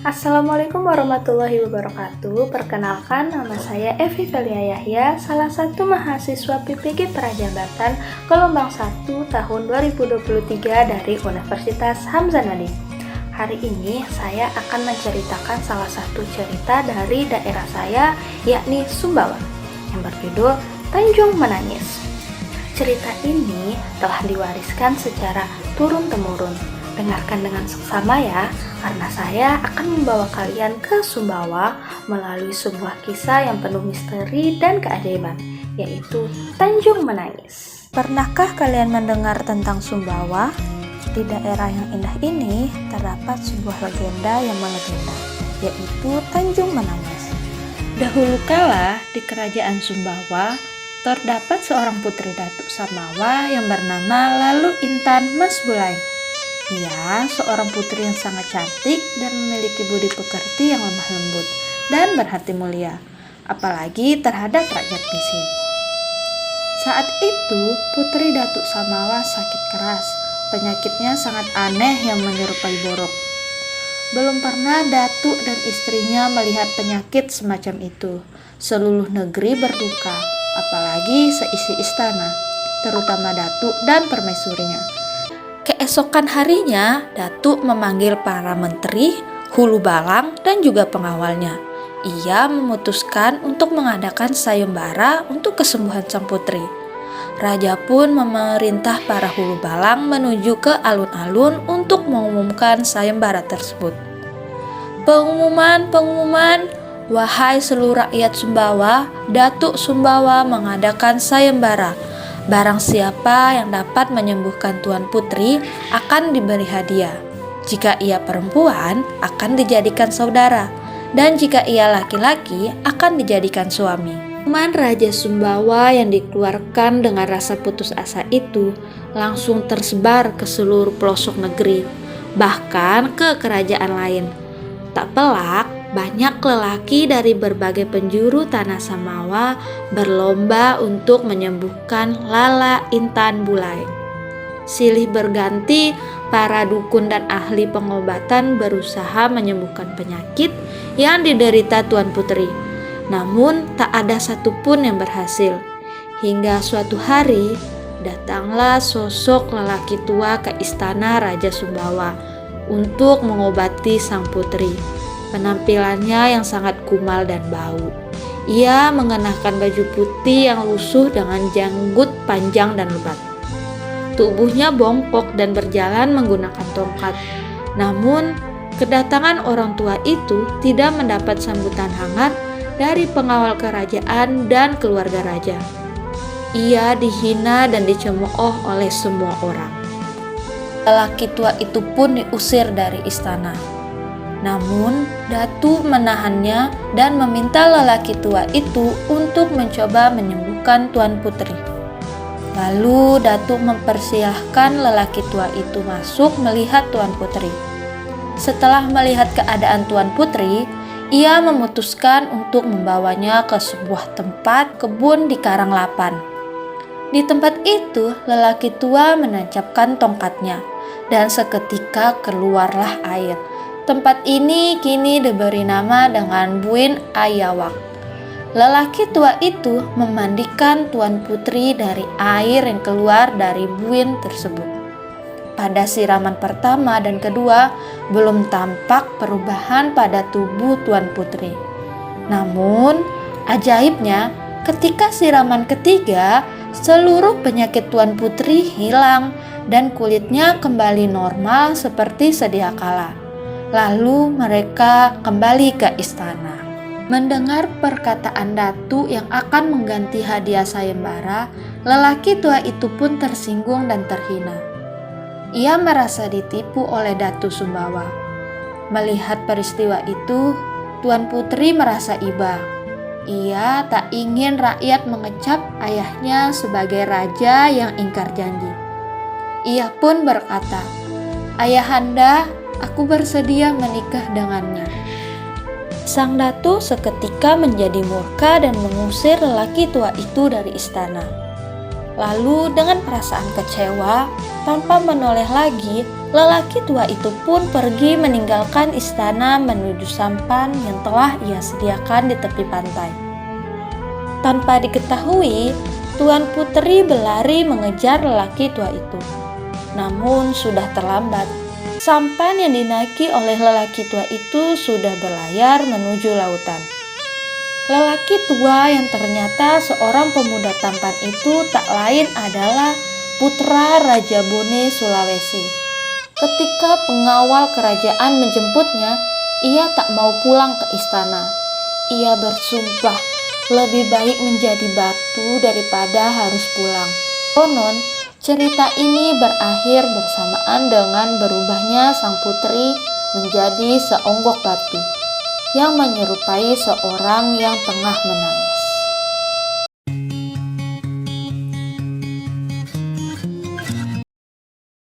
Assalamualaikum warahmatullahi wabarakatuh. Perkenalkan, nama saya Evi Velia Yahya, salah satu mahasiswa PPG Prajambatan gelombang 1 tahun 2023 dari Universitas Hamzah Nadim. Hari ini saya akan menceritakan salah satu cerita dari daerah saya, yakni Sumbawa, yang berjudul Tanjung Menangis. Cerita ini telah diwariskan secara turun-temurun. Dengarkan dengan seksama ya, karena saya akan membawa kalian ke Sumbawa melalui sebuah kisah yang penuh misteri dan keajaiban, yaitu Tanjung Menangis. Pernahkah kalian mendengar tentang Sumbawa? Di daerah yang indah ini terdapat sebuah legenda yang melegenda, yaitu Tanjung Menangis. Dahulu kala di kerajaan Sumbawa terdapat seorang putri Datuk Samawa yang bernama Lalu Intan Mas Bulaing. Ia seorang putri yang sangat cantik dan memiliki budi pekerti yang lemah lembut dan berhati mulia, apalagi terhadap rakyat miskin. Saat itu, Putri Datuk Samawa sakit keras. Penyakitnya sangat aneh yang menyerupai borok. Belum pernah Datuk dan istrinya melihat penyakit semacam itu. Seluruh negeri berduka, apalagi seisi istana, terutama Datuk dan permaisurinya. Keesokan harinya, Datuk memanggil para menteri, hulu balang, dan juga pengawalnya. Ia memutuskan untuk mengadakan sayembara untuk kesembuhan sang putri. Raja pun memerintah para hulu balang menuju ke alun-alun untuk mengumumkan sayembara tersebut. Pengumuman, wahai seluruh rakyat Sumbawa, Datuk Sumbawa mengadakan sayembara. Barang siapa yang dapat menyembuhkan Tuan Putri akan diberi hadiah. Jika ia perempuan akan dijadikan saudara, dan jika ia laki-laki akan dijadikan suami. Pengumuman Raja Sumbawa yang dikeluarkan dengan rasa putus asa itu langsung tersebar ke seluruh pelosok negeri, bahkan ke kerajaan lain. Tak pelak, banyak lelaki dari berbagai penjuru tanah Samawa berlomba untuk menyembuhkan Lala Intan Bulaing. Silih berganti, para dukun dan ahli pengobatan berusaha menyembuhkan penyakit yang diderita Tuan Putri. Namun tak ada satupun yang berhasil. Hingga suatu hari, datanglah sosok lelaki tua ke istana Raja Sumbawa untuk mengobati sang putri. Penampilannya yang sangat kumal dan bau. Ia mengenakan baju putih yang lusuh dengan janggut panjang dan lebat. Tubuhnya bongkok dan berjalan menggunakan tongkat. Namun, kedatangan orang tua itu tidak mendapat sambutan hangat dari pengawal kerajaan dan keluarga raja. Ia dihina dan dicemooh oleh semua orang. Lelaki tua itu pun diusir dari istana. Namun, Datuk menahannya dan meminta lelaki tua itu untuk mencoba menyembuhkan Tuan Putri. Lalu Datuk mempersilahkan lelaki tua itu masuk melihat Tuan Putri. Setelah melihat keadaan Tuan Putri, ia memutuskan untuk membawanya ke sebuah tempat kebun di Karanglapan. Di tempat itu, lelaki tua menancapkan tongkatnya, dan seketika keluarlah air. Tempat ini kini diberi nama dengan Buin Ayawak. Lelaki tua itu memandikan Tuan Putri dari air yang keluar dari buin tersebut. Pada siraman pertama dan kedua, belum tampak perubahan pada tubuh Tuan Putri. Namun, ajaibnya, ketika siraman ketiga, seluruh penyakit Tuan Putri hilang dan kulitnya kembali normal seperti sedia kala. Lalu mereka kembali ke istana. Mendengar perkataan Datuk yang akan mengganti hadiah sayembara, lelaki tua itu pun tersinggung dan terhina. Ia merasa ditipu oleh Datuk Sumbawa. Melihat peristiwa itu, Tuan Putri merasa iba. Ia tak ingin rakyat mengecap ayahnya sebagai raja yang ingkar janji. Ia pun berkata, "Ayahanda, aku bersedia menikah dengannya." Sang Datuk seketika menjadi murka dan mengusir lelaki tua itu dari istana. Lalu dengan perasaan kecewa, tanpa menoleh lagi, lelaki tua itu pun pergi meninggalkan istana menuju sampan yang telah ia sediakan di tepi pantai. Tanpa diketahui, Tuan Putri berlari mengejar lelaki tua itu. Namun sudah terlambat. Sampan yang dinaiki oleh lelaki tua itu sudah berlayar menuju lautan. Lelaki tua yang ternyata seorang pemuda tampan itu tak lain adalah putra Raja Bone Sulawesi. Ketika pengawal kerajaan menjemputnya, ia tak mau pulang ke istana. Ia bersumpah lebih baik menjadi batu daripada harus pulang. Konon, cerita ini berakhir bersamaan dengan berubahnya sang putri menjadi seonggok batu yang menyerupai seorang yang tengah menangis.